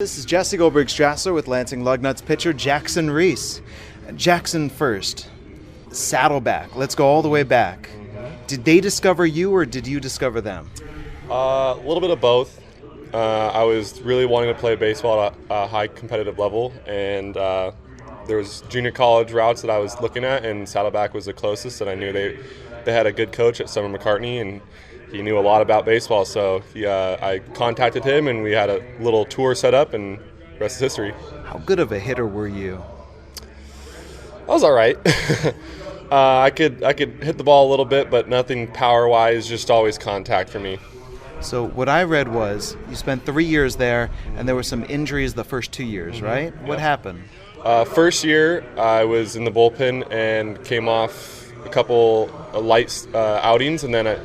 This is Jesse Goldberg-Strassler with Lansing Lugnuts pitcher Jackson Rees. Jackson first, Saddleback. Let's go all the way back. Did they discover you or did you discover them? A little bit of both. I was really wanting to play baseball at a high competitive level, and there was junior college routes that I was looking at, and Saddleback was the closest, and I knew they had a good coach at Summer McCartney, and he knew a lot about baseball, so I contacted him, and we had a little tour set up, and the rest is history. How good of a hitter were you? I was all right. I could hit the ball a little bit, but nothing power-wise, just always contact for me. So what I read was you spent 3 years there, and there were some injuries the first 2 years, right? What happened? First year, I was in the bullpen and came off a couple light outings, and then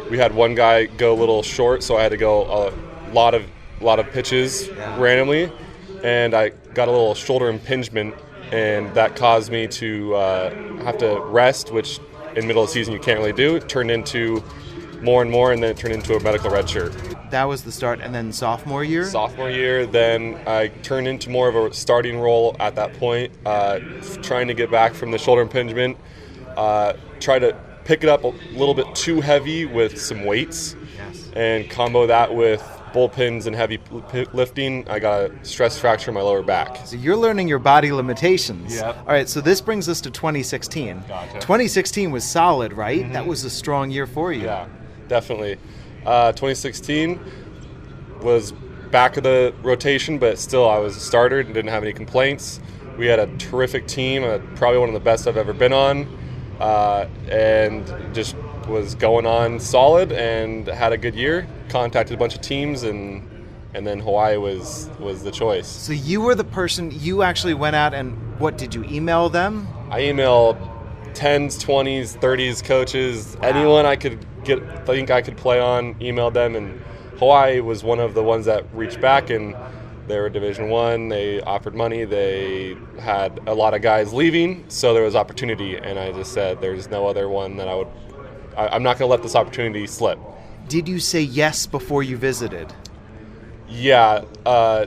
we had one guy go a little short, so I had to go a lot of pitches randomly, and I got a little shoulder impingement, and that caused me to have to rest, which in the middle of the season you can't really do. It turned into more and more, and then it turned into a medical red shirt. That was the start, and then sophomore year? Sophomore year, then I turned into more of a starting role at that point, trying to get back from the shoulder impingement, try to pick it up a little bit too heavy with some weights, and combo that with bullpens and heavy lifting. I got a stress fracture in my lower back. So you're learning your body limitations. Yep. All right, so this brings us to 2016. Gotcha. 2016 was solid, right? That was a strong year for you. Yeah, definitely. 2016 was back of the rotation, but still I was a starter and didn't have any complaints. We had a terrific team, probably one of the best I've ever been on, and just was going on solid and had a good year. Contacted a bunch of teams, and then Hawaii was the choice. So you were the person, you actually went out and what, did you email them? I emailed 10s, 20s, 30s coaches, anyone I could think I could play on, emailed them, and Hawaii was one of the ones that reached back, and they were Division I. They offered money. They had a lot of guys leaving, so there was opportunity, and I just said there's no other one that I'm not going to let this opportunity slip. Did you say yes before you visited? Yeah,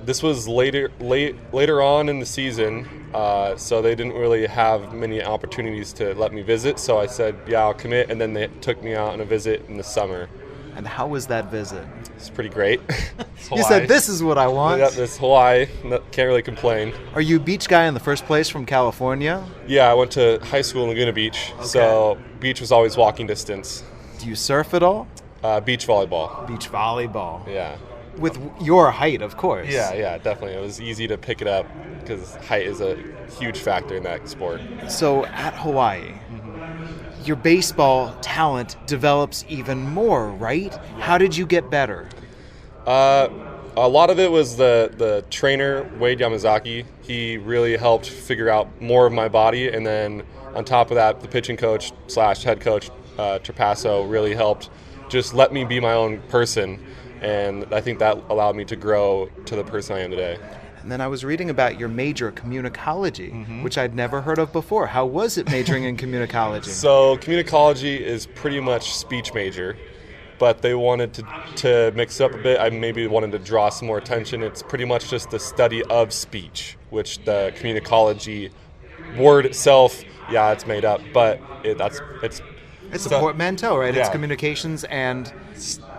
this was later on in the season, so they didn't really have many opportunities to let me visit. So I said, yeah, I'll commit, and then they took me out on a visit in the summer. And how was that visit? It's pretty great. You said, this is what I want. Yeah, this Hawaii, can't really complain. Are you a beach guy in the first place from California? Yeah, I went to high school in Laguna Beach, so beach was always walking distance. Do you surf at all? Beach volleyball. Beach volleyball. Yeah. With your height, of course. Yeah, definitely. It was easy to pick it up because height is a huge factor in that sport. So at Hawaii, your baseball talent develops even more, right? How did you get better? A lot of it was the trainer, Wade Yamazaki. He really helped figure out more of my body, and then on top of that, the pitching coach / head coach, Trapasso, really helped just let me be my own person, and I think that allowed me to grow to the person I am today. And then I was reading about your major, communicology, which I'd never heard of before. How was it majoring in communicology? So communicology is pretty much speech major, but they wanted to mix it up a bit. I maybe wanted to draw some more attention. It's pretty much just the study of speech, which the communicology word itself, yeah, it's made up, but it's a portmanteau, right? Yeah. It's communications and...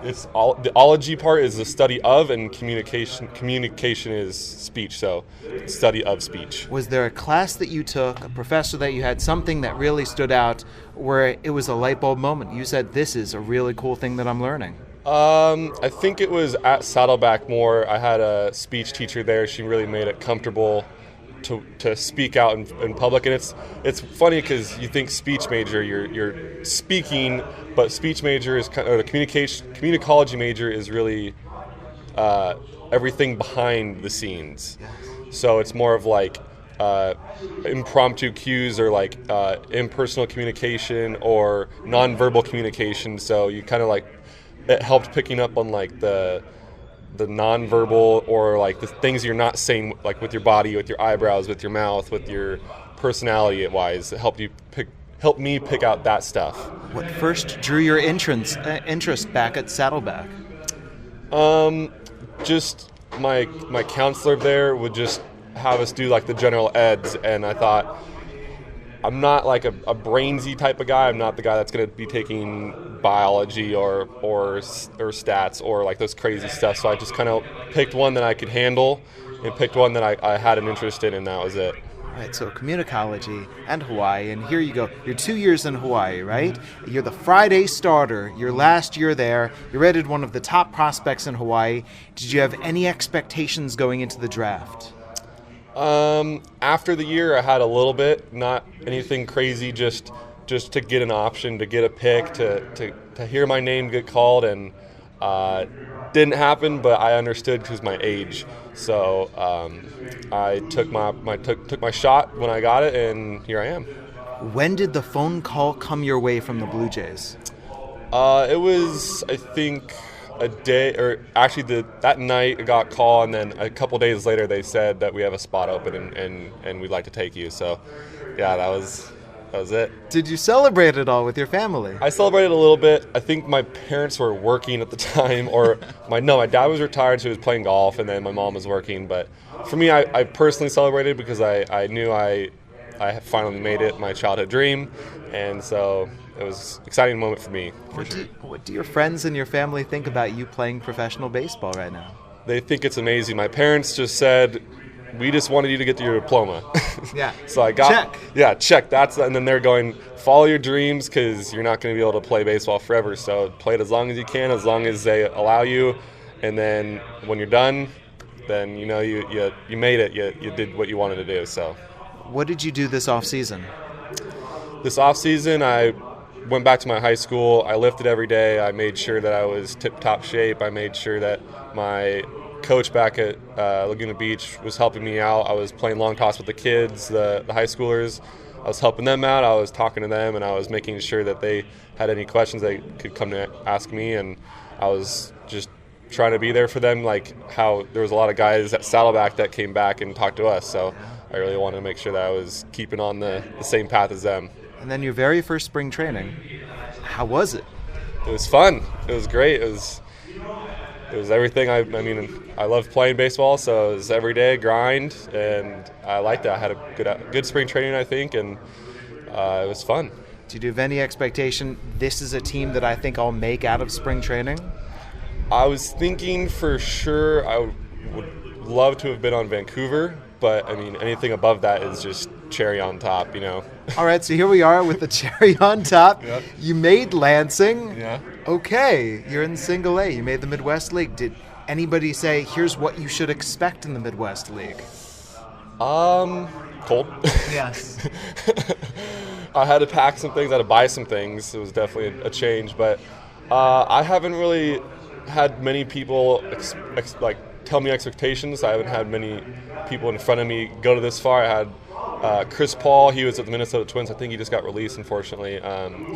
It's all the ology part is the study of, and communication is speech, so study of speech. Was there a class that you took, a professor that you had, something that really stood out where it was a light bulb moment? You said, this is a really cool thing that I'm learning. I think it was at Saddleback more. I had a speech teacher there. She really made it comfortable to speak out in public, and it's funny because you think speech major, you're speaking, but speech major is kind of, or the communicology major is really everything behind the scenes. So it's more of like impromptu cues, or like impersonal communication or nonverbal communication. So you kind of like, it helped picking up on like the nonverbal, or like the things you're not saying, like with your body, with your eyebrows, with your mouth, with your personality wise. It helped me pick out that stuff. What first drew your interest back at Saddleback? Just my counselor there would just have us do like the general eds, and I thought, I'm not like a brainsy type of guy. I'm not the guy that's going to be taking biology or stats or like those crazy stuff. So I just kind of picked one that I could handle and picked one that I had an interest in, and that was it. Right, so communicology and Hawaii, and here you go. You're 2 years in Hawaii, right? You're the Friday starter. Your last year there, you're rated one of the top prospects in Hawaii. Did you have any expectations going into the draft? After the year, I had a little bit, not anything crazy, just to get an option, to get a pick, to hear my name get called, and didn't happen, but I understood because my age. So I took my shot when I got it, and here I am. When did the phone call come your way from the Blue Jays? It was, I think, a day, or actually that night I got a call, and then a couple days later they said that we have a spot open and we'd like to take you. So yeah, that was it. Did you celebrate it all with your family? I celebrated a little bit. I think my parents were working at the time, or my dad was retired, so he was playing golf, and then my mom was working. But for me, I personally celebrated because I knew I finally made it, my childhood dream, and so it was an exciting moment for me. What do your friends and your family think about you playing professional baseball right now? They think it's amazing. My parents just said, we just wanted you to get your diploma. Yeah. So I got check. Yeah, check. And then they're going, follow your dreams, because you're not going to be able to play baseball forever. So play it as long as you can, as long as they allow you. And then when you're done, then you made it. You did what you wanted to do. So. What did you do this off season? This off season, I went back to my high school. I lifted every day. I made sure that I was tip-top shape. I made sure that my coach back at Laguna Beach was helping me out. I was playing long toss with the kids, the high schoolers. I was helping them out. I was talking to them, and I was making sure that they had any questions they could come to ask me. And I was just trying to be there for them, like how there was a lot of guys at Saddleback that came back and talked to us. So I really wanted to make sure that I was keeping on the same path as them. And then your very first spring training, how was it? It was fun. It was great. It was everything. I mean, I love playing baseball, so it was every day grind, and I liked that. I had a good spring training, I think, and it was fun. Did you have any expectation, this is a team that I think I'll make out of spring training? I was thinking for sure I would love to have been on Vancouver, but I mean, anything above that is just cherry on top, you know. All right, so here we are with the cherry on top. Yep. You made Lansing. Yeah. Okay, you're in Single A. You made the Midwest League. Did anybody say, here's what you should expect in the Midwest League? Cold. Yes. I had to pack some things. I had to buy some things. It was definitely a change, but I haven't really had many people tell me expectations. I haven't had many people in front of me go to this far. I had Chris Paul. He was at the Minnesota Twins. I think he just got released, unfortunately.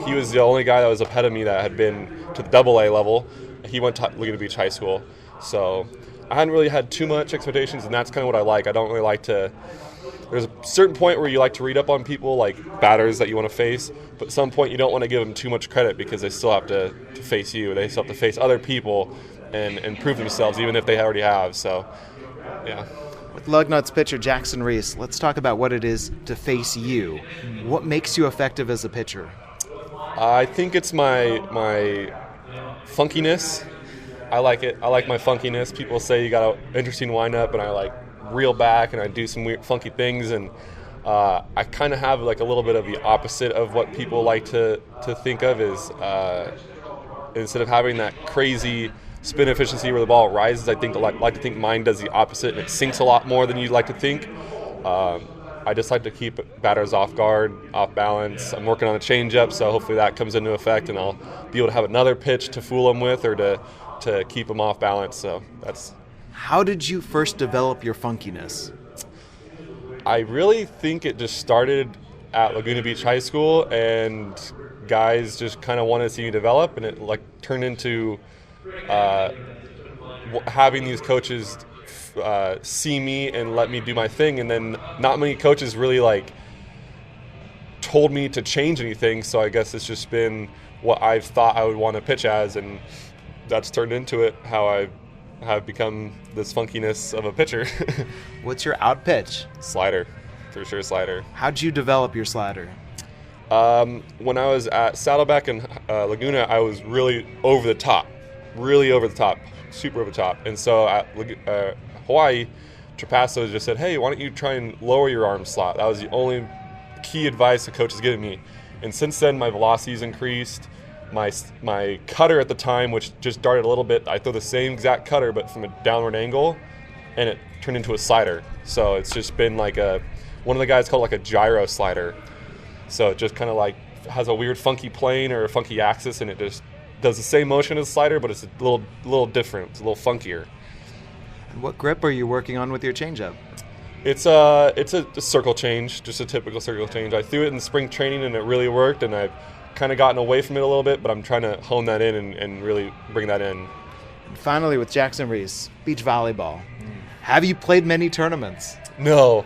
He was the only guy that was ahead of me that had been to the AA level. He went to Laguna Beach High School. So I hadn't really had too much expectations, and that's kind of what I like. I don't really like to – there's a certain point where you like to read up on people, like batters that you want to face, but at some point you don't want to give them too much credit because they still have to face you. They still have to face other people and prove themselves, even if they already have. So, yeah. With Lugnuts pitcher Jackson Rees, let's talk about what it is to face you. What makes you effective as a pitcher? I think it's my funkiness. I like it. I like my funkiness. People say you got an interesting windup, and I like reel back and I do some weird, funky things, and I kind of have like a little bit of the opposite of what people like to think of is instead of having that crazy spin efficiency where the ball rises, I like to think mine does the opposite, and it sinks a lot more than you'd like to think. I just like to keep batters off guard, off balance. I'm working on a changeup, so hopefully that comes into effect, and I'll be able to have another pitch to fool them with or to keep them off balance. So that's. How did you first develop your funkiness? I really think it just started at Laguna Beach High School, and guys just kind of wanted to see me develop, and it like turned into having these coaches see me and let me do my thing, and then not many coaches really like told me to change anything, so I guess it's just been what I've thought I would want to pitch as, and that's turned into it how I have become this funkiness of a pitcher. What's your out pitch? Slider, for sure, slider. How'd you develop your slider? When I was at Saddleback and Laguna, I was really over the top, super over the top. And so at Hawaii, Trapasso just said, hey, why don't you try and lower your arm slot? That was the only key advice the coach has given me. And since then, my velocity's increased. My cutter at the time, which just darted a little bit, I throw the same exact cutter, but from a downward angle, and it turned into a slider. So it's just been like one of the guys called like a gyro slider. So it just kind of like has a weird funky plane or a funky axis, and it just does the same motion as a slider, but it's a little different. It's a little funkier. And what grip are you working on with your changeup? It's a circle change, just a typical circle change. I threw it in spring training, and it really worked, and I've kind of gotten away from it a little bit, but I'm trying to hone that in and really bring that in. And finally, with Jackson Rees, beach volleyball. Have you played many tournaments? No.